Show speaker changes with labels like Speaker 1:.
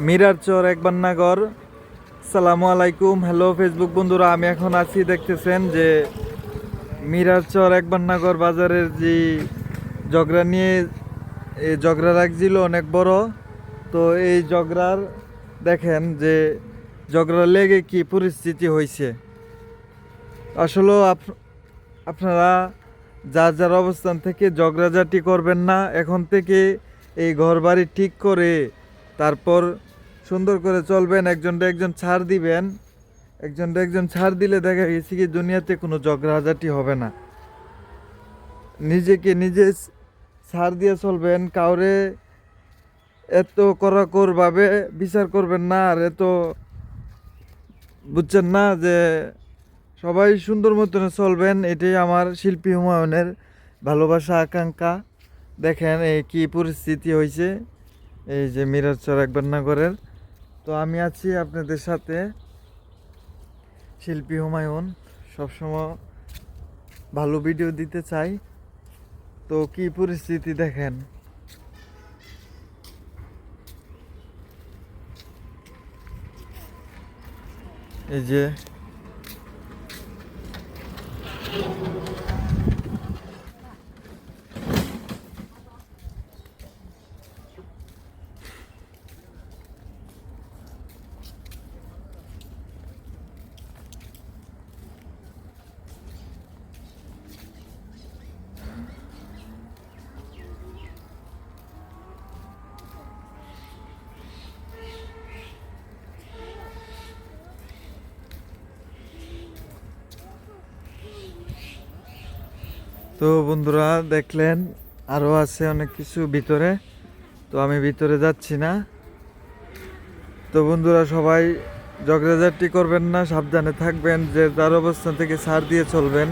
Speaker 1: মিরারচর একবান্নাগর। সালামু আলাইকুম, hello Facebook বন্ধুরা। আমি এখন আছি, দেখতেছেন যে মিরারচর একবান্নাগর বাজারের যে জগরা নিয়ে জগরা রাখছিল অনেক বড়। তো এই জগরার দেখেন যে জগরা লেগে কি পরিস্থিতি হয়েছে। আসলে আপনারা যার যার অবস্থান থেকে ঝগড়াঝাটি করবেন না। এখন থেকে এই ঘর বাড়ি ঠিক করে তারপর সুন্দর করে চলবেন। একজনটা একজন ছাড় দিবেন। একজনটা একজন ছাড় দিলে দেখা গেছে কি দুনিয়াতে কোনো ঝগড়াঝাটি হবে না। নিজেকে নিজে ছাড় দিয়ে চলবেন। কাউরে এত কড়াকড়ভাবে বিচার করবেন না। আর এত বুঝছেন না যে সবাই সুন্দর মতনে চলবেন। এটাই আমার শিল্পী হুমায়ুনের ভালোবাসা, আকাঙ্ক্ষা। দেখেন এই কি পরিস্থিতি হয়েছে এই যে মিরারচর একবান্নাগরের। তো আমি আছি আপনাদের সাথে, শিল্পী হুমায়ুন। সবসময় ভালো ভিডিও দিতে চাই। তো কি পরিস্থিতি দেখেন। এই যে তো বন্ধুরা দেখলেন আরও আছে অনেক কিছু ভিতরে। তো আমি ভিতরে যাচ্ছি না। তো বন্ধুরা সবাই ঝগড়াঝাটি করবেন না, সাবধানে থাকবেন, যে যার অবস্থান থেকে ছাড় দিয়ে চলবেন।